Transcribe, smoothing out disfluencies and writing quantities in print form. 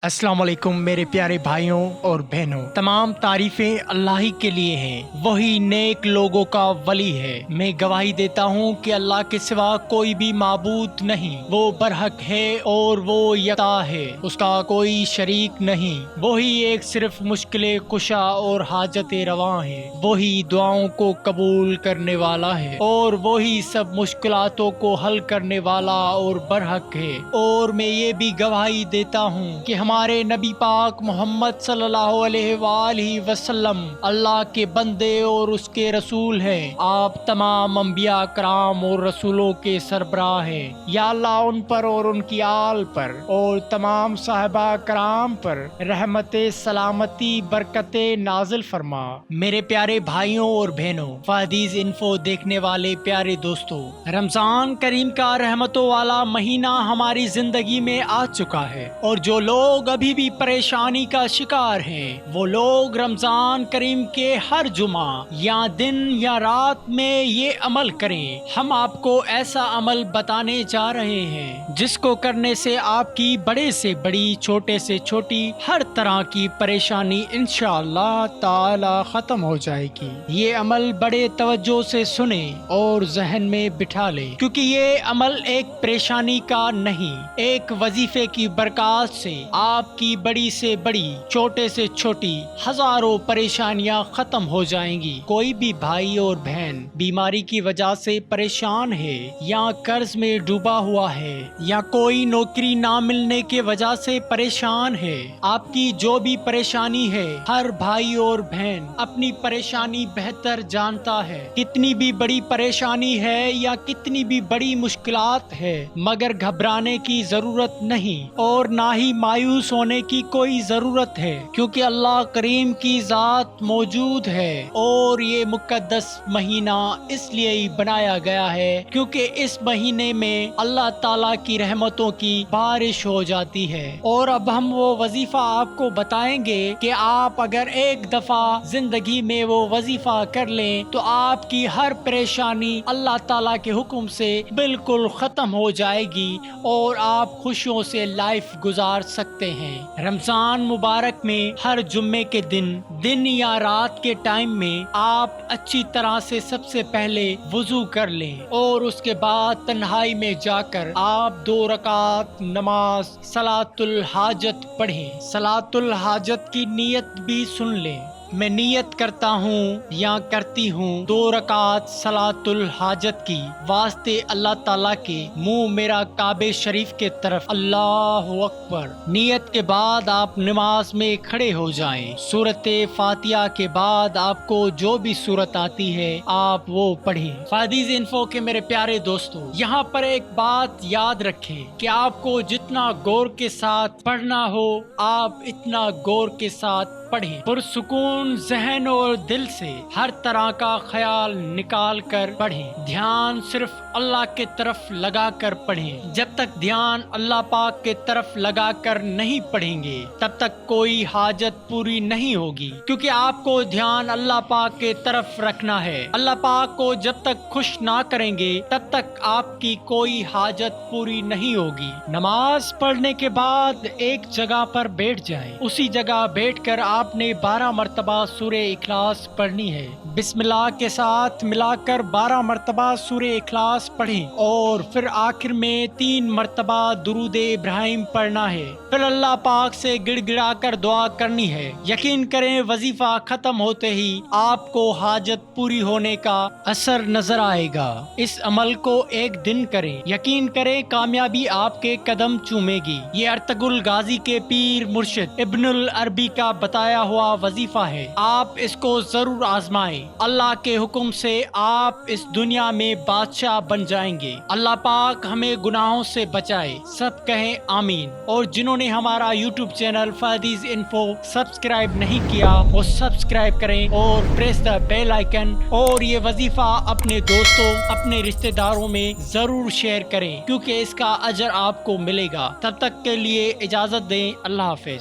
अस्सलाम वालेकुम मेरे प्यारे भाइयों और बहनों, तमाम तारीफें अल्लाह ही के लिए हैं। वही नेक लोगों का वली है। मैं गवाही देता हूँ कि अल्लाह के सिवा कोई भी माबूद नहीं, वो बरहक है और वो यकता है, उसका कोई शरीक नहीं। वही एक सिर्फ मुश्किल कुशा और हाजत रवा है, वही दुआओं को कबूल करने वाला है और वही सब मुश्किलातों को हल करने वाला और बरहक है। और मैं ये भी गवाही देता हूँ कि हमारे नबी पाक मोहम्मद सल्लल्लाहु अलैहि वसल्लम अल्लाह के बंदे और उसके रसूल हैं। आप तमाम अंबिया कराम और रसूलों के सरबराह हैं। या अल्लाह उन पर और उनकी आल पर और तमाम साहबा कराम पर रहमते सलामती बरकते नाजिल फरमा। मेरे प्यारे भाइयों और बहनों, फहदीज इन्फो देखने वाले प्यारे दोस्तों, रमजान करीम का रहमतों वाला महीना हमारी जिंदगी में आ चुका है और जो लोग अभी भी परेशानी का शिकार हैं, वो लोग रमजान करीम के हर जुमा या दिन या रात में ये अमल करें। हम आपको ऐसा अमल बताने जा रहे हैं जिसको करने से आपकी बड़े से बड़ी, छोटे से छोटी हर तरह की परेशानी इंशाअल्लाह ताला खत्म हो जाएगी। ये अमल बड़े तवज्जो से सुने और जहन में बिठा ले, क्योंकि ये अमल एक परेशानी का नहीं, एक वजीफे की बरकत से आपकी बड़ी से बड़ी, छोटे से छोटी हजारों परेशानियां खत्म हो जाएंगी। कोई भी भाई और बहन बीमारी की वजह से परेशान है या कर्ज में डूबा हुआ है या कोई नौकरी ना मिलने के वजह से परेशान है, आपकी जो भी परेशानी है, हर भाई और बहन अपनी परेशानी बेहतर जानता है। कितनी भी बड़ी परेशानी है या कितनी भी बड़ी मुश्किलात है, मगर घबराने की जरूरत नहीं और ना ही मायूस होने की कोई जरूरत है, क्योंकि अल्लाह करीम की जात मौजूद है। और ये मुकद्दस महीना इसलिए ही बनाया गया है क्योंकि इस महीने में अल्लाह ताला की रहमतों की बारिश हो जाती है। और अब हम वो वजीफा आपको बताएंगे कि आप अगर एक दफा जिंदगी में वो वजीफा कर लें तो आपकी हर परेशानी अल्लाह ताला के हुक्म से बिल्कुल खत्म हो जाएगी और आप खुशियों से लाइफ गुजार सकते हैं। रमजान मुबारक में हर जुम्मे के दिन या रात के टाइम में आप अच्छी तरह से सबसे पहले वुजू कर लें और उसके बाद तन्हाई में जाकर आप 2 रकात नमाज सलातुल हाजत पढ़ें। सलातुल हाजत की नियत भी सुन लें। मैं नियत करता हूँ या करती हूँ 2 रकात सलातुल हाजत की वास्ते अल्लाह ताला के, मुंह मेरा काबे शरीफ के तरफ, अल्लाहु अकबर। नियत के बाद आप नमाज में खड़े हो जाएं। सूरत फातिहा के बाद आपको जो भी सूरत आती है आप वो पढ़ें। फहदीज इन्फो के मेरे प्यारे दोस्तों, यहाँ पर एक बात याद रखें कि आपको जितना गौर के साथ पढ़ना हो आप इतना गौर के साथ पढ़ें। पुरसुकून जहन और दिल से हर तरह का ख्याल निकाल कर पढ़ें। ध्यान सिर्फ अल्लाह के तरफ लगा कर पढ़ें। जब तक ध्यान अल्लाह पाक के तरफ लगा कर नहीं पढ़ेंगे तब तक कोई हाजत पूरी नहीं होगी, क्योंकि आपको ध्यान अल्लाह पाक के तरफ रखना है। अल्लाह पाक को जब तक खुश ना करेंगे तब तक आपकी कोई हाजत पूरी नहीं होगी। नमाज पढ़ने के बाद एक जगह पर बैठ जाएं। उसी जगह बैठकर आपने 12 मरतबा सूरे इखलास पढ़नी है। बिस्मिल्लाह के साथ मिलाकर 12 मरतबा सूरे इखलास पढ़ें और फिर आखिर में 3 मरतबा दुरूद इब्राहिम पढ़ना है। फिर अल्लाह पाक से गिड़गिड़ा कर दुआ करनी है। यकीन करें वजीफा खत्म होते ही आपको हाजत पूरी होने का असर नजर आएगा। इस अमल को एक दिन करें, यकीन करें कामयाबी आपके कदम चूमेगी। ये अर्तगुल गाजी के पीर मुर्शिद इब्नुल अरबी का बताया हुआ वजीफा है। आप इसको जरूर आजमाएं। अल्लाह के हुक्म से आप इस दुनिया में बादशाह बन जाएंगे। अल्लाह पाक हमें गुनाहों से बचाए। सब कहें आमीन। और जिन्होंने हमारा यूट्यूब चैनल फहदीज इन्फो सब्सक्राइब नहीं किया वो सब्सक्राइब करें और प्रेस द बेल आइकन। और ये वजीफा अपने दोस्तों, अपने रिश्तेदारों में जरूर शेयर करें, क्योंकि इसका अजर आपको मिलेगा। तब तक के लिए इजाजत दें। अल्लाह हाफिज।